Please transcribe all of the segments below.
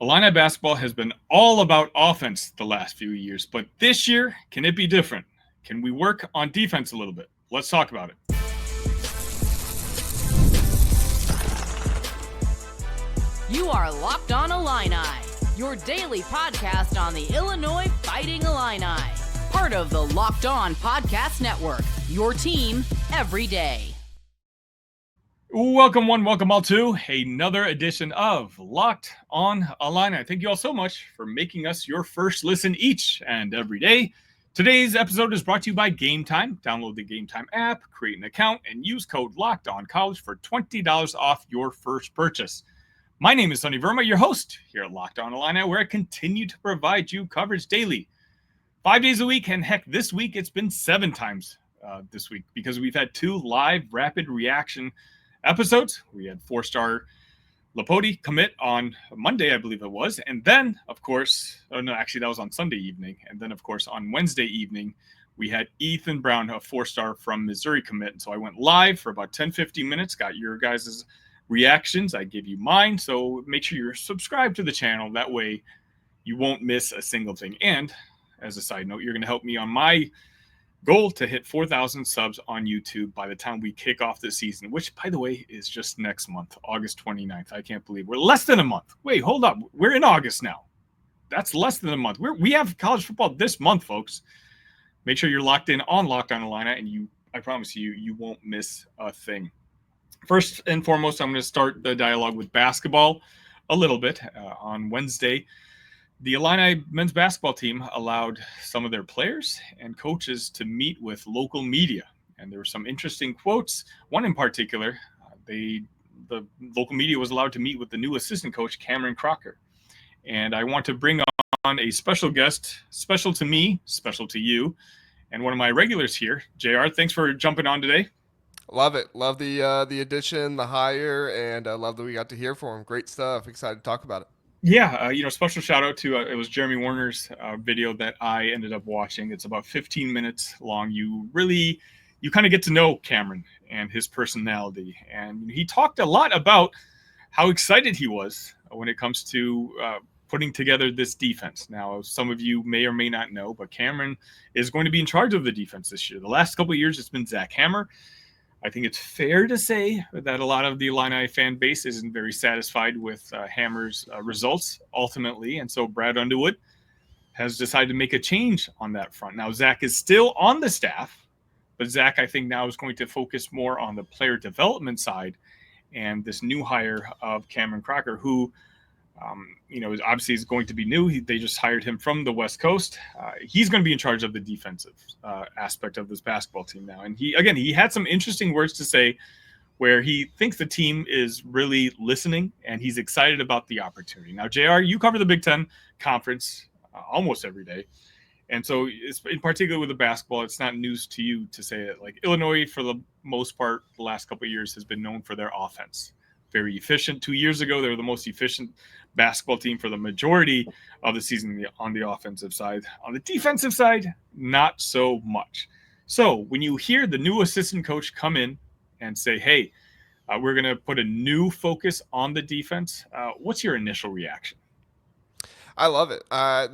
Illini basketball has been all about offense the last few years, but this year, can it be different? Can we work on defense a little bit? Let's talk about it. You are Locked On Illini, your daily podcast on the Illinois Fighting Illini. Part of the Locked On Podcast Network, your team every day. Welcome one, welcome all to another edition of Locked On Illini. Thank you all so much for making us your first listen each and every day. Today's episode is brought to you by Gametime. Download the Gametime app, create an account, and use code LOCKEDONCollege for $20 off your first purchase. My name is Sonny Verma, your host here at Locked On Illini, where I continue to provide you coverage daily, 5 days a week, and heck, this week it's been 7 times this week because we've had 2 live rapid reaction episodes. We had 4-star Lapoti commit on Monday, I believe it was. And then, of course, that was on Sunday evening. And then, of course, on Wednesday evening, we had Ethan Brown, a 4-star from Missouri commit. And so I went live for about 10-15 minutes, got your guys' reactions. I gave you mine. So make sure you're subscribed to the channel. That way you won't miss a single thing. And as a side note, you're going to help me on my goal to hit 4,000 subs on YouTube by the time we kick off the season, which, by the way, is just next month, August 29th. I can't believe we're less than a month. Wait, hold up. We're in August now. That's less than a month. We have college football this month, folks. Make sure you're locked in on Locked On Illini, and I promise you won't miss a thing. First and foremost, I'm going to start the dialogue with basketball a little bit. On Wednesday, the Illini men's basketball team allowed some of their players and coaches to meet with local media. And there were some interesting quotes. One in particular, the local media was allowed to meet with the new assistant coach, Camryn Crocker. And I want to bring on a special guest, special to me, special to you, and one of my regulars here, JR. Thanks for jumping on today. Love it. Love the addition, the hire, and I love that we got to hear from him. Great stuff. Excited to talk about it. Yeah, special shout out to it was Jeremy Warner's video that I ended up watching. It's about 15 minutes long. You kind of get to know Camryn and his personality. And he talked a lot about how excited he was when it comes to putting together this defense. Now, some of you may or may not know, but Camryn is going to be in charge of the defense this year. The last couple of years, it's been Zach Hammer. I think it's fair to say that a lot of the Illini fan base isn't very satisfied with Hammer's results ultimately. And so Brad Underwood has decided to make a change on that front. Now, Zach is still on the staff, but Zach, I think now is going to focus more on the player development side and this new hire of Camryn Crocker, who, obviously is going to be new. They just hired him from the West Coast. He's going to be in charge of the defensive aspect of this basketball team now. And he had some interesting words to say where he thinks the team is really listening and he's excited about the opportunity. Now, JR, you cover the Big Ten Conference almost every day. And so it's, in particular with the basketball, it's not news to you to say that, like, Illinois, for the most part, the last couple of years has been known for their offense. Very efficient. 2 years ago, they were the most efficient basketball team for the majority of the season on the offensive side. On the defensive side, not so much. So when you hear the new assistant coach come in and say, hey, we're going to put a new focus on the defense, what's your initial reaction? I love it.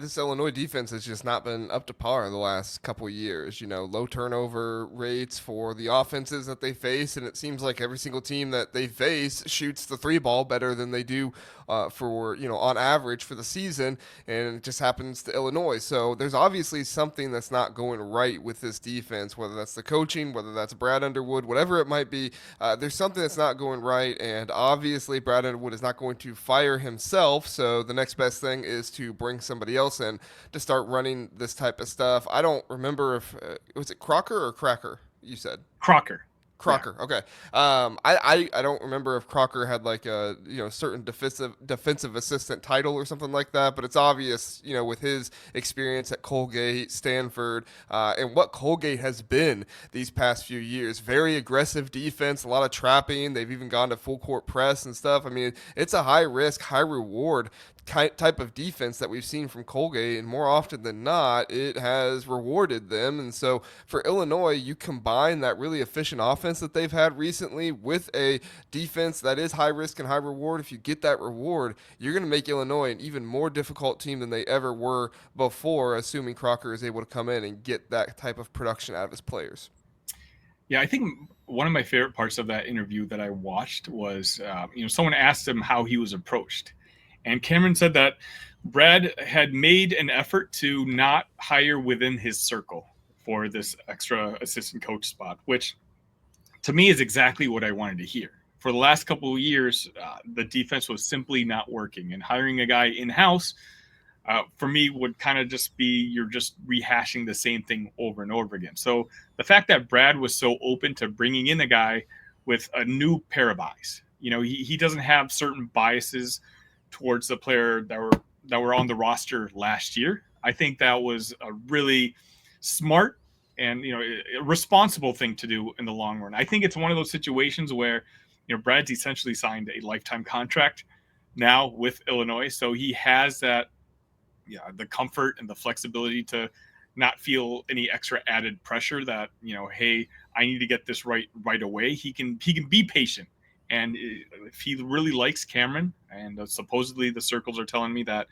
This Illinois defense has just not been up to par the last couple of years. Low turnover rates for the offenses that they face, and it seems like every single team that they face shoots the 3 ball better than they do on average for the season, and it just happens to Illinois. So there's obviously something that's not going right with this defense, whether that's the coaching, whether that's Brad Underwood, whatever it might be. There's something that's not going right, and obviously Brad Underwood is not going to fire himself, so the next best thing is to bring somebody else in to start running this type of stuff. I don't remember if was it Crocker or Cracker you said? Crocker. Yeah. Okay. I don't remember if Crocker had like a certain defensive assistant title or something like that, but it's obvious with his experience at Colgate Stanford and what Colgate has been these past few years. Very aggressive defense, a lot of trapping. They've even gone to full court press and stuff. I mean, it's a high risk, high reward type of defense that we've seen from Colgate, and more often than not, it has rewarded them. And so for Illinois, you combine that really efficient offense that they've had recently with a defense that is high risk and high reward. If you get that reward, you're going to make Illinois an even more difficult team than they ever were before, assuming Crocker is able to come in and get that type of production out of his players. Yeah, I think one of my favorite parts of that interview that I watched was, someone asked him how he was approached. And Camryn said that Brad had made an effort to not hire within his circle for this extra assistant coach spot, which to me is exactly what I wanted to hear. For the last couple of years, the defense was simply not working, and hiring a guy in-house for me would kind of just be, you're just rehashing the same thing over and over again. So the fact that Brad was so open to bringing in a guy with a new pair of eyes, he doesn't have certain biases towards the player that were on the roster last year. I think that was a really smart and a responsible thing to do in the long run. I think it's one of those situations where Brad's essentially signed a lifetime contract now with Illinois, so he has that the comfort and the flexibility to not feel any extra added pressure that hey, I need to get this right away. He can be patient. And if he really likes Camryn, and supposedly the circles are telling me that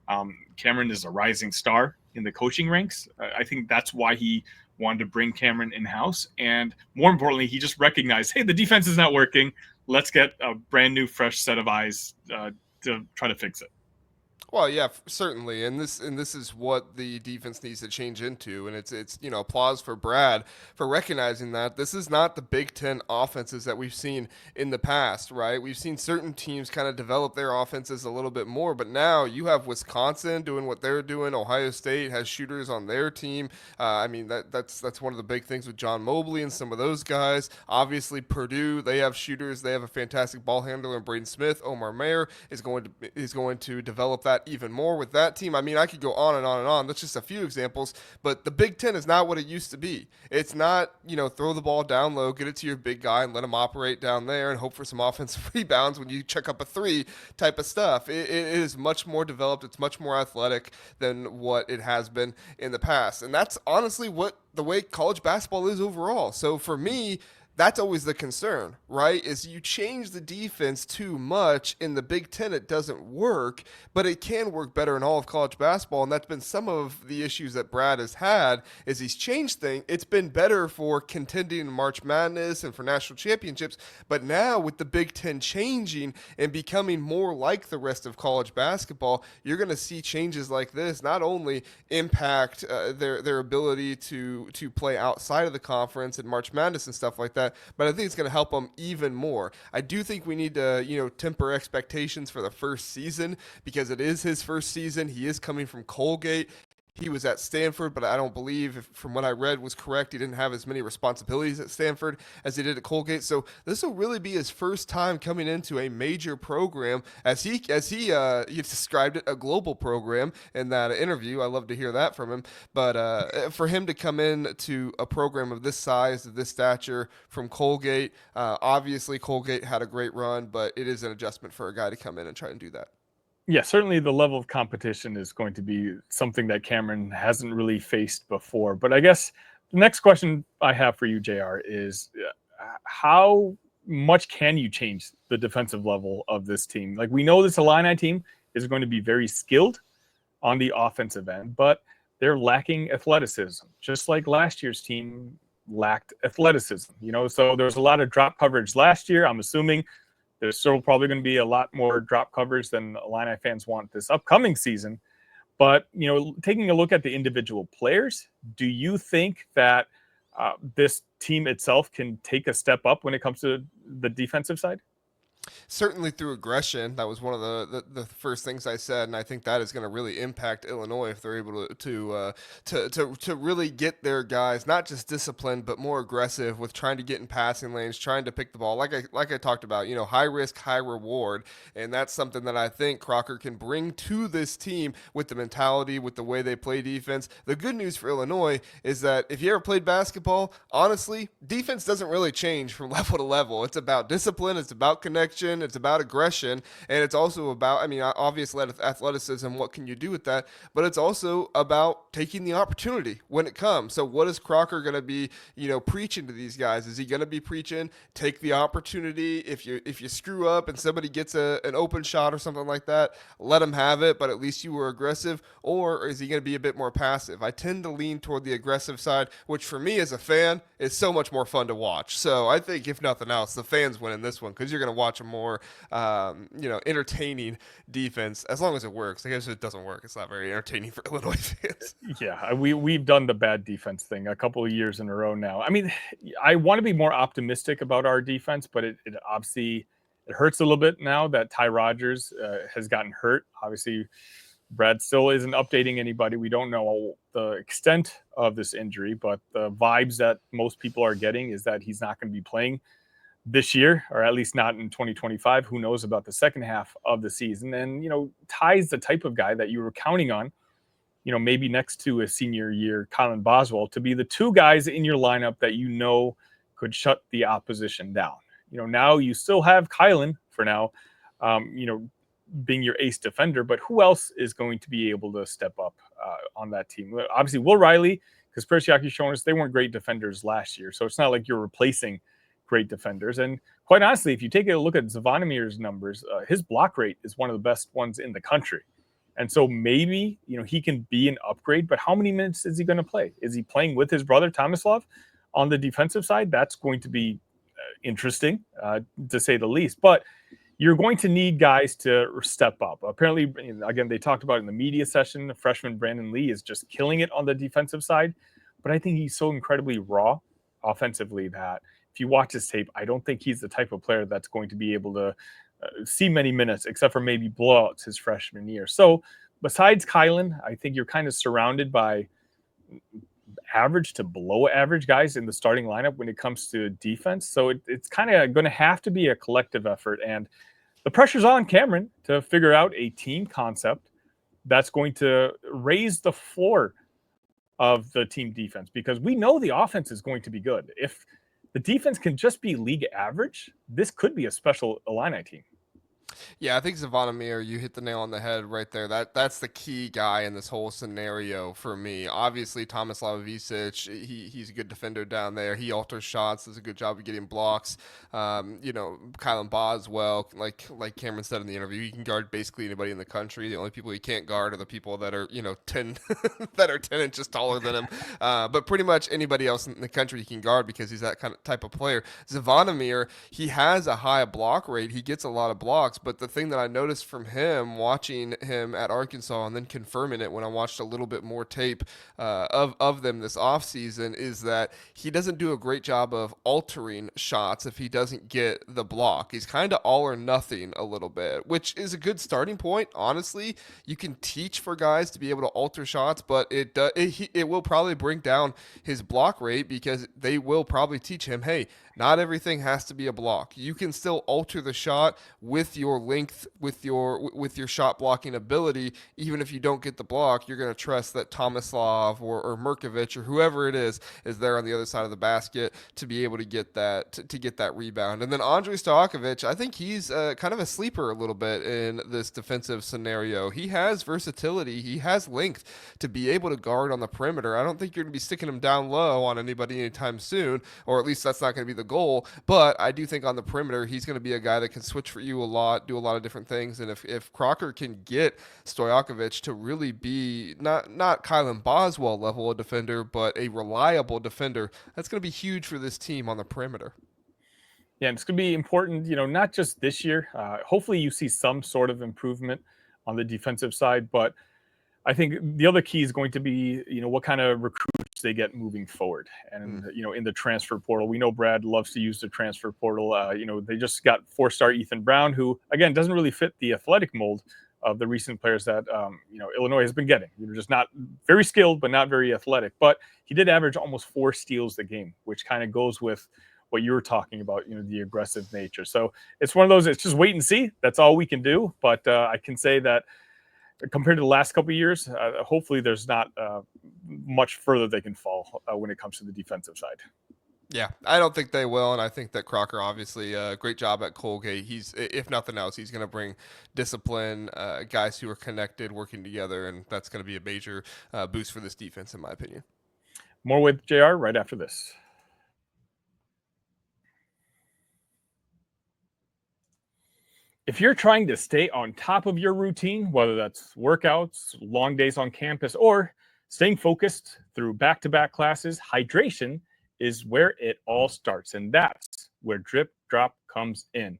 Camryn is a rising star in the coaching ranks, I think that's why he wanted to bring Camryn in-house. And more importantly, he just recognized, hey, the defense is not working. Let's get a brand new, fresh set of eyes to try to fix it. Well, yeah, certainly, and this is what the defense needs to change into, and it's applause for Brad for recognizing that this is not the Big Ten offenses that we've seen in the past, right? We've seen certain teams kind of develop their offenses a little bit more, but now you have Wisconsin doing what they're doing. Ohio State has shooters on their team. That's one of the big things with John Mobley and some of those guys. Obviously, Purdue, they have shooters. They have a fantastic ball handler in Braden Smith. Omar Mayer is going to develop that even more with that team. I mean, I could go on and on and on. That's just a few examples, but the Big Ten is not what it used to be. It's not, throw the ball down low, get it to your big guy and let him operate down there and hope for some offensive rebounds when you check up a three type of stuff. It is much more developed. It's much more athletic than what it has been in the past. And that's honestly the way college basketball is overall. So for me, that's always the concern, right? Is you change the defense too much in the Big Ten, it doesn't work, but it can work better in all of college basketball, and that's been some of the issues that Brad has had. Is he's changed things. It's been better for contending in March Madness and for national championships, but now with the Big Ten changing and becoming more like the rest of college basketball, you're going to see changes like this not only impact their ability to play outside of the conference and March Madness and stuff like that, but I think it's going to help him even more. I do think we need to, temper expectations for the first season because it is his first season. He is coming from Colgate. He was at Stanford, but I don't believe, from what I read was correct, he didn't have as many responsibilities at Stanford as he did at Colgate. So this will really be his first time coming into a major program, as he described it, a global program in that interview. I love to hear that from him. But for him to come in to a program of this size, of this stature, from Colgate, obviously Colgate had a great run, but it is an adjustment for a guy to come in and try and do that. Yeah, certainly the level of competition is going to be something that Camryn hasn't really faced before. But I guess the next question I have for you, JR, is how much can you change the defensive level of this team? Like, we know this Illini team is going to be very skilled on the offensive end, but they're lacking athleticism, just like last year's team lacked athleticism. So there's a lot of drop coverage last year. I'm assuming there's still probably going to be a lot more drop coverage than Illini fans want this upcoming season. But, taking a look at the individual players, do you think that this team itself can take a step up when it comes to the defensive side? Certainly through aggression. That was one of the first things I said, and I think that is going to really impact Illinois if they're able to really get their guys not just disciplined but more aggressive with trying to get in passing lanes, trying to pick the ball. Like I talked about, high risk, high reward, and that's something that I think Crocker can bring to this team with the mentality, with the way they play defense. The good news for Illinois is that if you ever played basketball, honestly, defense doesn't really change from level to level. It's about discipline, it's about connection. protection, it's about aggression, and it's also about, I mean, obviously athleticism, what can you do with that? But it's also about taking the opportunity when it comes. So what is Crocker going to be, preaching to these guys? Is he going to be preaching, take the opportunity? If you screw up and somebody gets an open shot or something like that, let them have it, but at least you were aggressive? Or is he going to be a bit more passive? I tend to lean toward the aggressive side, which for me as a fan is so much more fun to watch. So I think if nothing else, the fans win in this one because you're going to watch a more, entertaining defense as long as it works. I guess if it doesn't work, it's not very entertaining for Illinois fans. Yeah, we've done the bad defense thing a couple of years in a row now. I mean, I want to be more optimistic about our defense, but it obviously it hurts a little bit now that Ty Rodgers has gotten hurt. Obviously, Brad still isn't updating anybody. We don't know the extent of this injury, but the vibes that most people are getting is that he's not going to be playing this year, or at least not in 2025. Who knows about the second half of the season? And, Ty's the type of guy that you were counting on, maybe next to a senior year Kylan Boswell, to be the two guys in your lineup that could shut the opposition down. Now you still have Kylan for now, being your ace defender, but who else is going to be able to step up on that team? Obviously, Will Riley, because Persiaki's shown us they weren't great defenders last year, so it's not like you're replacing great defenders. And quite honestly, if you take a look at Zavonimir's numbers, his block rate is one of the best ones in the country. And so maybe, he can be an upgrade, but how many minutes is he going to play? Is he playing with his brother Tomislav on the defensive side? That's going to be interesting, to say the least. But you're going to need guys to step up. Apparently, again, they talked about in the media session, the freshman Brandon Lee is just killing it on the defensive side. But I think he's so incredibly raw offensively that if you watch his tape, I don't think he's the type of player that's going to be able to see many minutes, except for maybe blowouts his freshman year. So besides Kylan, I think you're kind of surrounded by average to below average guys in the starting lineup when it comes to defense. So it's kind of going to have to be a collective effort. And the pressure's on Camryn to figure out a team concept that's going to raise the floor of the team defense, because we know the offense is going to be good. If the defense can just be league average, this could be a special Illini team. Yeah, I think Zavonimir, you hit the nail on the head right there. That's the key guy in this whole scenario for me. Obviously, Tomislav Visic, he's a good defender down there. He alters shots, does a good job of getting blocks. Kylan Boswell, like Camryn said in the interview, he can guard basically anybody in the country. The only people he can't guard are the people that are 10 that are 10 inches taller than him. But pretty much anybody else in the country he can guard because he's that kind of type of player. Zavonimir, he has a high block rate. He gets a lot of blocks. But the thing that I noticed from him, watching him at Arkansas and then confirming it when I watched a little bit more tape of them this offseason, is that he doesn't do a great job of altering shots if he doesn't get the block. He's kind of all or nothing a little bit, which is a good starting point. Honestly, you can teach for guys to be able to alter shots, but it will probably bring down his block rate because they will probably teach him, hey, not everything has to be a block. You can still alter the shot with your length, with your shot blocking ability. Even if you don't get the block, you're going to trust that Tomislav or Merkovich or whoever it is there on the other side of the basket to be able to get that rebound. And then Andrei Stojakovic, I think he's kind of a sleeper a little bit in this defensive scenario. He has versatility. He has length to be able to guard on the perimeter. I don't think you're going to be sticking him down low on anybody anytime soon, or at least that's not going to be the goal. But I do think on the perimeter, he's going to be a guy that can switch for you a lot, do a lot of different things. And if Crocker can get Stojakovic to really be not Kylan Boswell level of defender, but a reliable defender, that's going to be huge for this team on the perimeter. Yeah, and it's going to be important, not just this year. Hopefully you see some sort of improvement on the defensive side, but I think the other key is going to be, what kind of recruits they get moving forward. And, in the transfer portal, we know Brad loves to use the transfer portal. They just got 4-star Ethan Brown, who, again, doesn't really fit the athletic mold of the recent players that, Illinois has been getting. Just not very skilled, but not very athletic. But he did average almost 4 steals a game, which kind of goes with what you were talking about, the aggressive nature. So it's one of those, it's just wait and see. That's all we can do. But I can say that compared to the last couple of years, hopefully there's not much further they can fall when it comes to the defensive side. Yeah, I don't think they will, and I think that Crocker obviously great job at Colgate. He's, if nothing else, he's going to bring discipline, guys who are connected, working together, and that's going to be a major boost for this defense, in my opinion. More with JR right after this. If you're trying to stay on top of your routine, whether that's workouts, long days on campus, or staying focused through back-to-back classes, hydration is where it all starts. And that's where Drip Drop comes in.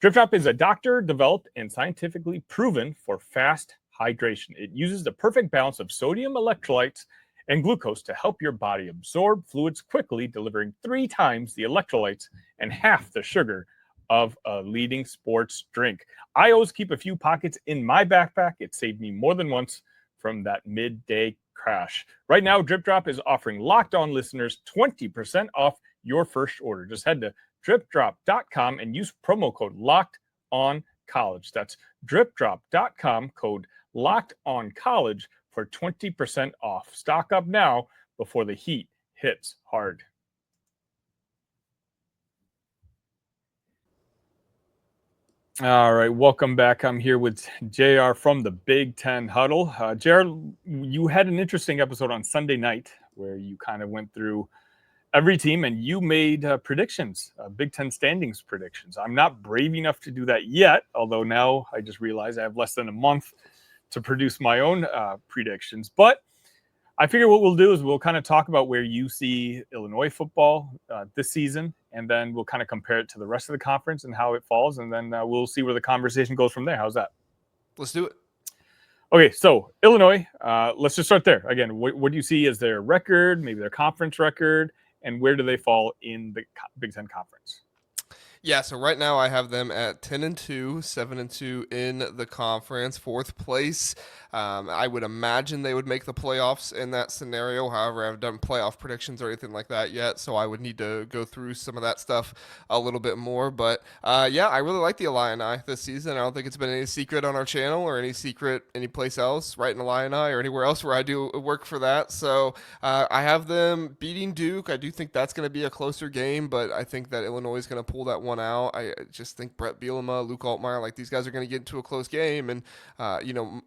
Drip Drop is a doctor-developed and scientifically proven for fast hydration. It uses the perfect balance of sodium, electrolytes, and glucose to help your body absorb fluids quickly, delivering 3 times the electrolytes and half the sugar of a leading sports drink. I always keep a few pockets in my backpack. It saved me more than once from that midday crash. Right now, Drip Drop is offering Locked On listeners 20% off your first order. Just head to DripDrop.com and use promo code LOCKEDONCollege. That's DripDrop.com, code LOCKEDONCollege for 20% off. Stock up now before the heat hits hard. All right, welcome back. I'm here with JR from the Big Ten Huddle. JR, you had an interesting episode on Sunday night where you kind of went through every team and you made predictions, Big Ten standings predictions. I'm not brave enough to do that yet, although now I just realized I have less than a month to produce my own predictions. But I figure what we'll do is we'll kind of talk about where you see Illinois football this season, and then we'll kind of compare it to the rest of the conference and how it falls, and then we'll see where the conversation goes from there. How's that? Let's do it. Okay, so Illinois, let's just start there. Again, what do you see as their record, maybe their conference record, and where do they fall in the Big Ten Conference? Yeah, so right now I have them at 10-2, 7-2 in the conference, 4th place. I would imagine they would make the playoffs in that scenario. However, I haven't done playoff predictions or anything like that yet, so I would need to go through some of that stuff a little bit more. But yeah, I really like the Illini this season. I don't think it's been any secret on our channel or any secret anyplace else, right in Illini or anywhere else where I do work for that. So I have them beating Duke. I do think that's going to be a closer game, but I think that Illinois is going to pull that one out. I just think Brett Bielema, Luke Altmaier, like these guys are going to get into a close game, and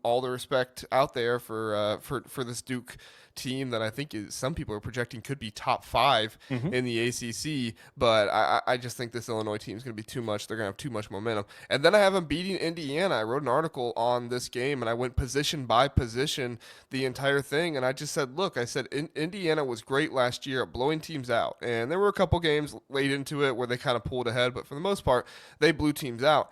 all the respect out there for this Duke team that I think some people are projecting could be top 5 in the ACC, but I just think this Illinois team is going to be too much. They're going to have too much momentum. And then I have them beating Indiana. I wrote an article on this game, and I went position by position the entire thing, and I just said, look, I said Indiana was great last year at blowing teams out, and there were a couple games late into it where they kind of pulled ahead, but for the most part, they blew teams out.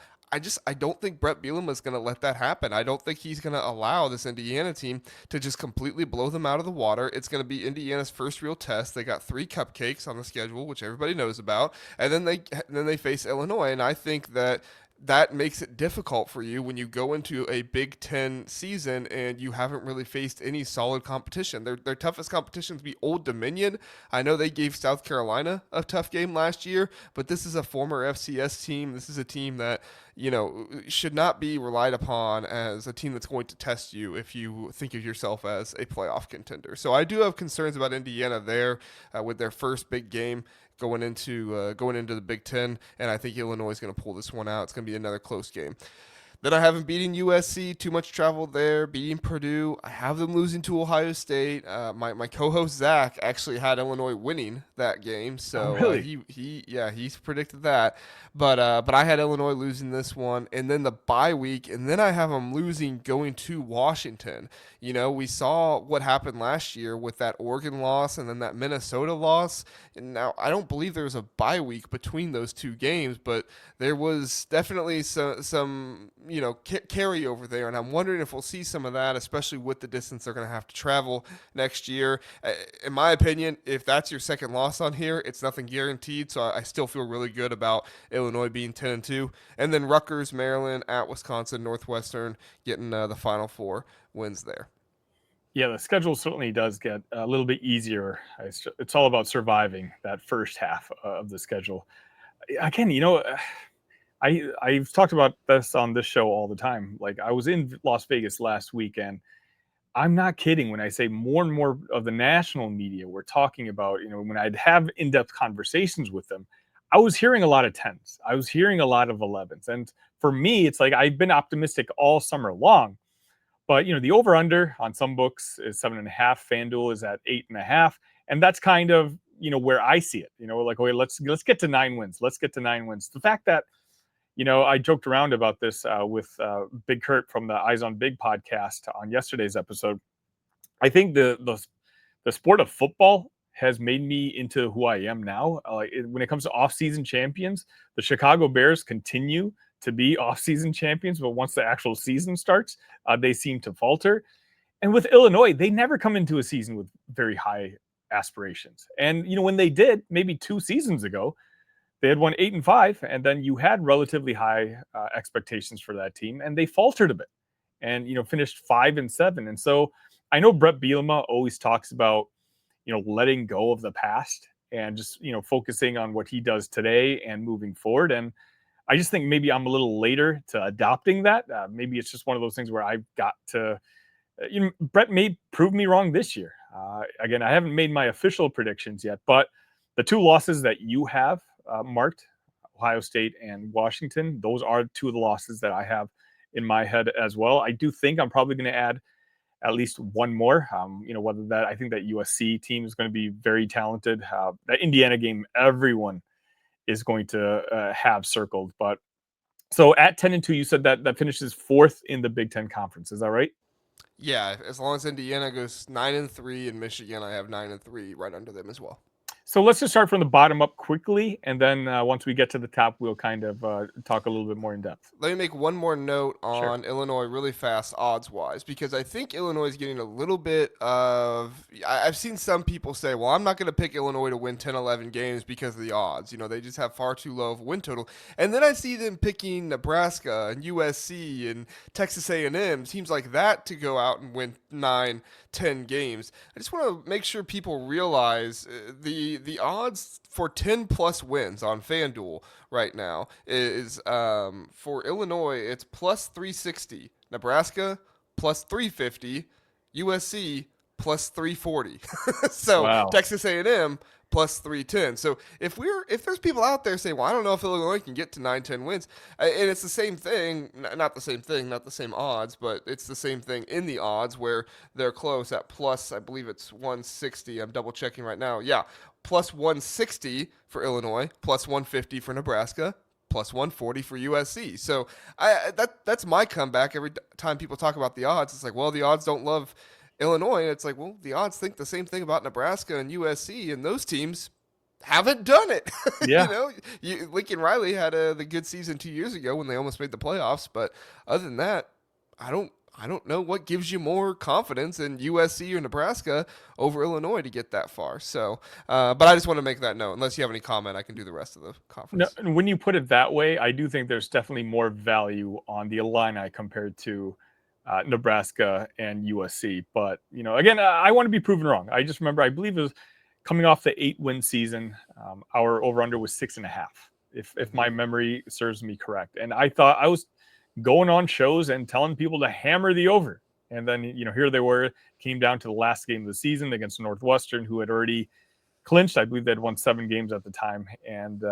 I don't think Brett Bielema is going to let that happen. I don't think he's going to allow this Indiana team to just completely blow them out of the water. It's going to be Indiana's first real test. They got 3 cupcakes on the schedule, which everybody knows about, and then they face Illinois. And I think that makes it difficult for you when you go into a Big Ten season and you haven't really faced any solid competition. Their toughest competitions be Old Dominion. I know they gave South Carolina a tough game last year, but this is a former FCS team. This is a team that should not be relied upon as a team that's going to test you if you think of yourself as a playoff contender. So I do have concerns about Indiana there with their first big game going into the Big Ten, and I think Illinois is going to pull this one out. It's going to be another close game. Then I have them beating USC, too much travel there, beating Purdue. I have them losing to Ohio State. My co-host Zach actually had Illinois winning that game, so really? He's predicted that. But I had Illinois losing this one, and then the bye week, and then I have them losing going to Washington. We saw what happened last year with that Oregon loss and then that Minnesota loss. And now I don't believe there was a bye week between those 2 games, but there was definitely some carryover there, and I'm wondering if we'll see some of that, especially with the distance they're going to have to travel next year. In my opinion, if that's your second loss on here, it's nothing guaranteed, so I still feel really good about Illinois being 10-2. And then Rutgers, Maryland, at Wisconsin, Northwestern getting the Final 4 wins there. Yeah, the schedule certainly does get a little bit easier. It's all about surviving that first half of the schedule. Again, I've talked about this on this show all the time. Like, I was in Las Vegas last weekend. I'm not kidding when I say more and more of the national media were talking about, when I'd have in-depth conversations with them, I was hearing a lot of 10s. I was hearing a lot of 11s. And for me, it's like I've been optimistic all summer long. But the over/under on some books is 7.5. FanDuel is at 8.5, and that's kind of where I see it. Like, okay, let's get to 9 wins. Let's get to 9 wins. The fact that I joked around about this with Big Kurt from the Eyes on Big podcast on yesterday's episode. I think the sport of football has made me into who I am now. When it comes to off-season champions, the Chicago Bears continue to be off-season champions, but once the actual season starts, they seem to falter. And with Illinois, they never come into a season with very high aspirations. And when they did, maybe 2 seasons ago, they had won 8-5, and then you had relatively high expectations for that team, and they faltered a bit, and finished 5-7. And so I know Brett Bielema always talks about letting go of the past and just focusing on what he does today and moving forward. And I just think maybe I'm a little later to adopting that. Maybe it's just one of those things where I've got to. Brett may prove me wrong this year. Again, I haven't made my official predictions yet, but the 2 losses that you have marked, Ohio State and Washington, those are 2 of the losses that I have in my head as well. I do think I'm probably going to add at least one more. Whether that, I think that USC team is going to be very talented. That Indiana game, everyone is going to have circled. But so at 10-2, you said that finishes 4th in the Big Ten Conference. Is that right? Yeah, as long as Indiana goes 9-3 and Michigan, I have 9-3 right under them as well. So let's just start from the bottom up quickly, and then once we get to the top, we'll kind of talk a little bit more in depth. Let me make one more note on Sure. Illinois really fast odds-wise, because I think Illinois is getting a little bit of – I've seen some people say, well, I'm not going to pick Illinois to win 10, 11 games because of the odds. They just have far too low of a win total. And then I see them picking Nebraska and USC and Texas A&M, teams like that, to go out and win 9, 10 games. I just want to make sure people realize the odds for 10-plus wins on FanDuel right now is for Illinois, it's plus 360, Nebraska plus 350, USC plus 340. So Wow. Texas A&M plus 310. So if there's people out there saying, well, I don't know if Illinois can get to 9-10 wins, and it's the same thing, not the same thing, not the same odds, but it's the same thing in the odds where they're close at plus, I believe it's 160. I'm double checking right now. Yeah, plus 160 for Illinois, plus 150 for Nebraska, plus 140 for USC. So that's my comeback every time people talk about the odds. It's like, well, the odds don't love Illinois. It's like, well, the odds think the same thing about Nebraska and USC, and those teams haven't done it. Yeah. Lincoln Riley had the good season 2 years ago when they almost made the playoffs, but other than that, I don't know what gives you more confidence in USC or Nebraska over Illinois to get that far. So, but I just want to make that note. Unless you have any comment, I can do the rest of the conference. No, when you put it that way, I do think there's definitely more value on the Illini compared to Nebraska and USC. But, again, I want to be proven wrong. I just remember, I believe it was coming off the 8-win season. Our over-under was 6.5, if my memory serves me correct. And I thought I was going on shows and telling people to hammer the over. And then, here they were, came down to the last game of the season against Northwestern, who had already clinched. I believe they'd won 7 games at the time, and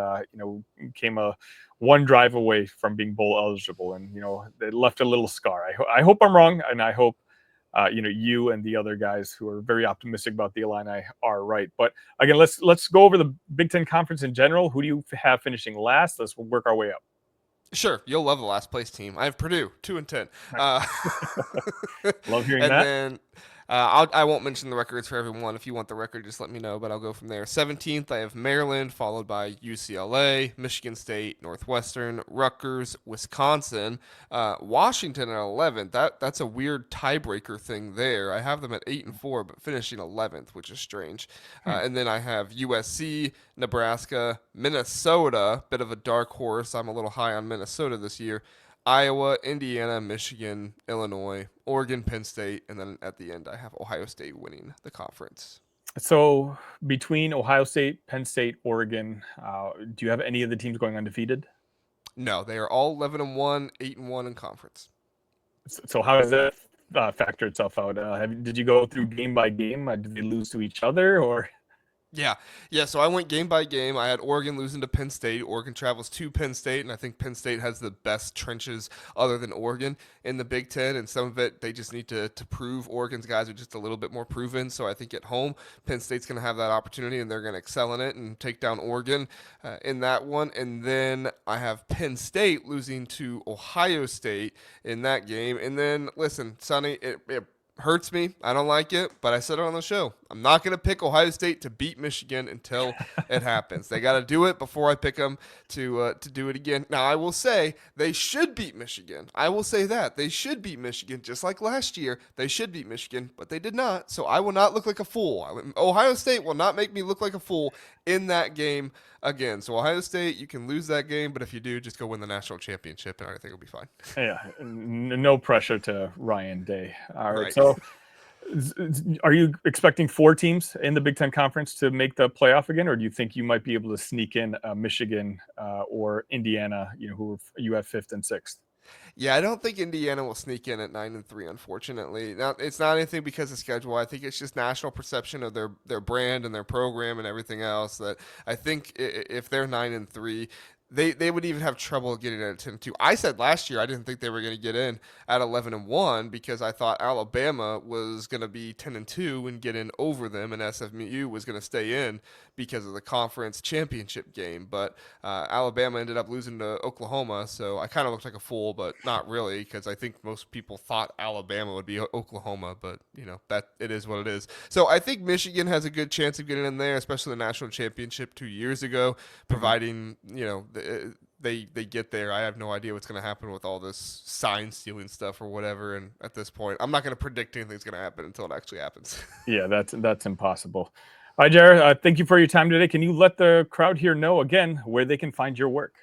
came a 1 drive away from being bowl eligible, and they left a little scar. I hope I'm wrong, and I hope you and the other guys who are very optimistic about the Illini are right. But again, let's go over the Big Ten Conference in general. Who do you have finishing last? Let's work our way up. Sure, you'll love the last place team. I have Purdue 2-10. Love hearing and that. Then I won't mention the records for everyone. If you want the record, just let me know, but I'll go from there. 17th, I have Maryland, followed by UCLA, Michigan State, Northwestern, Rutgers, Wisconsin, Washington at 11th. That's a weird tiebreaker thing there. I have them at 8-4, but finishing 11th, which is strange. And then I have USC, Nebraska, Minnesota, bit of a dark horse. I'm a little high on Minnesota this year. Iowa, Indiana, Michigan, Illinois, Oregon, Penn State, and then at the end I have Ohio State winning the conference. So between Ohio State, Penn State, Oregon, do you have any of the teams going undefeated? No, they are all 11-1, 8-1 in conference. So how does that factor itself out? Did you go through game by game? Did they lose to each other, or? Yeah. So I went game by game. I had Oregon losing to Penn State. Oregon travels to Penn State, and I think Penn State has the best trenches other than Oregon in the Big Ten. And some of it they just need to prove. Oregon's guys are just a little bit more proven. So I think at home, Penn State's going to have that opportunity, and they're going to excel in it and take down Oregon in that one. And then I have Penn State losing to Ohio State in that game. And then listen, Sonny, it hurts me. I don't like it, but I said it on the show. I'm not going to pick Ohio State to beat Michigan until it happens. They got to do it before I pick them to do it again. Now, I will say they should beat Michigan. I will say that. They should beat Michigan, just like last year. They should beat Michigan, but they did not, so I will not look like a fool. Ohio State will not make me look like a fool in that game again. So Ohio State, you can lose that game, but if you do, just go win the national championship, and everything will be fine. Yeah, no pressure to Ryan Day. All right. So are you expecting 4 teams in the Big Ten Conference to make the playoff again, or do you think you might be able to sneak in Michigan or Indiana, who you have 5th and 6th? Yeah, I don't think Indiana will sneak in at 9-3. Unfortunately, now it's not anything because of schedule. I think it's just national perception of their brand and their program and everything else. That I think if they're 9-3. They would even have trouble getting in at 10-2. I said last year I didn't think they were going to get in at 11-1 because I thought Alabama was going to be 10-2 and get in over them, and SMU was going to stay in because of the conference championship game. But Alabama ended up losing to Oklahoma, so I kind of looked like a fool, but not really, because I think most people thought Alabama would be Oklahoma. But that it is what it is. So I think Michigan has a good chance of getting in there, especially the national championship 2 years ago, providing they get there. I have no idea what's going to happen with all this sign stealing stuff or whatever. And at this point, I'm not going to predict anything's going to happen until it actually happens. Yeah, that's impossible. All right, Jared, thank you for your time today. Can you let the crowd here know again where they can find your work?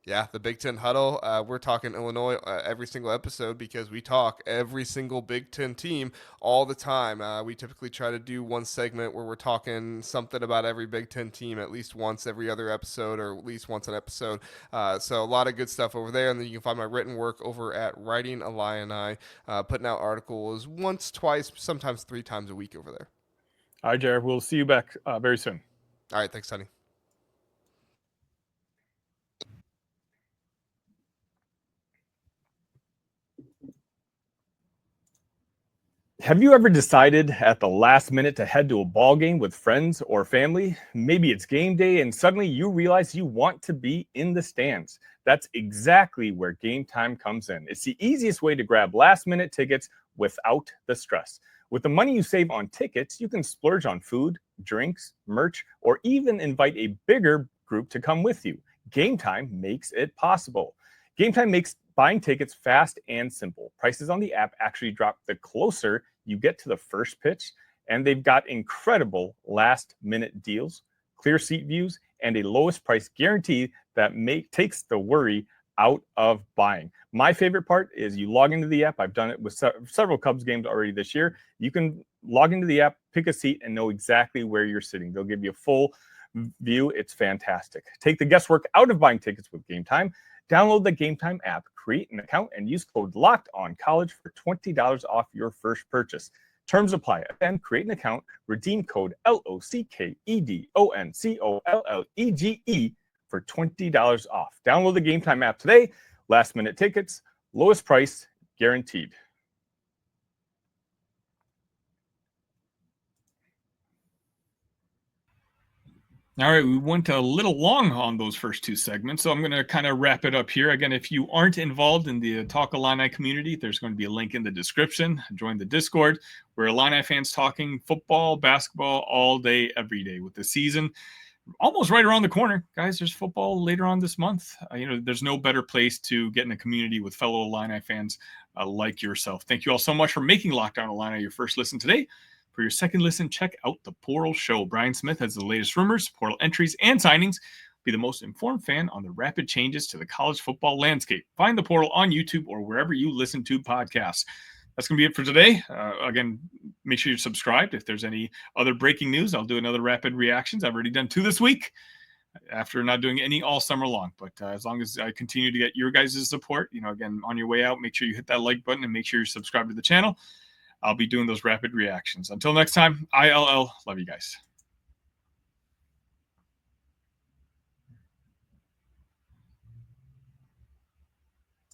Yeah, the Big Ten Huddle. We're talking Illinois every single episode because we talk every single Big Ten team all the time. We typically try to do one segment where we're talking something about every Big Ten team at least once every other episode, or at least once an episode. So a lot of good stuff over there. And then you can find my written work over at Writing Illini, putting out articles once, twice, sometimes 3 times a week over there. All right, Jared, we'll see you back very soon. All right, thanks, Sonny. Have you ever decided at the last minute to head to a ball game with friends or family? Maybe it's game day and suddenly you realize you want to be in the stands. That's exactly where Gametime comes in. It's the easiest way to grab last minute tickets without the stress. With the money you save on tickets, you can splurge on food, drinks, merch, or even invite a bigger group to come with you. Gametime makes it possible. Gametime makes buying tickets fast and simple. Prices on the app actually drop the closer you get to the first pitch, and they've got incredible last-minute deals, clear seat views, and a lowest price guarantee that takes the worry out of buying. My favorite part is you log into the app. I've done it with several Cubs games already this year. You can log into the app, pick a seat, and know exactly where you're sitting. They'll give you a full view. It's fantastic. Take the guesswork out of buying tickets with Gametime. Download the Gametime app, create an account, and use code LOCKEDONCollege for $20 off your first purchase. Terms apply. Again, create an account, redeem code LOCKEDONCOLLEGE for $20 off. Download the Gametime app today. Last minute tickets, lowest price guaranteed. All right, we went a little long on those first 2 segments, so I'm going to kind of wrap it up here. Again, if you aren't involved in the Talk Illini community, there's going to be a link in the description. Join the Discord. We're Illini fans talking football, basketball all day, every day. With the season almost right around the corner, guys, there's football later on this month. There's no better place to get in a community with fellow Illini fans like yourself. Thank you all so much for making Locked On Illini your first listen today. For your second listen, check out The Portal Show. Brian Smith has the latest rumors, portal entries, and signings. Be the most informed fan on the rapid changes to the college football landscape. Find The Portal on YouTube or wherever you listen to podcasts. That's going to be it for today. Again, make sure you're subscribed. If there's any other breaking news, I'll do another rapid reactions. I've already done 2 this week. after not doing any all summer long. But as long as I continue to get your guys' support, again, on your way out, make sure you hit that like button and make sure you're subscribed to the channel. I'll be doing those rapid reactions. Until next time, ILL. Love you guys.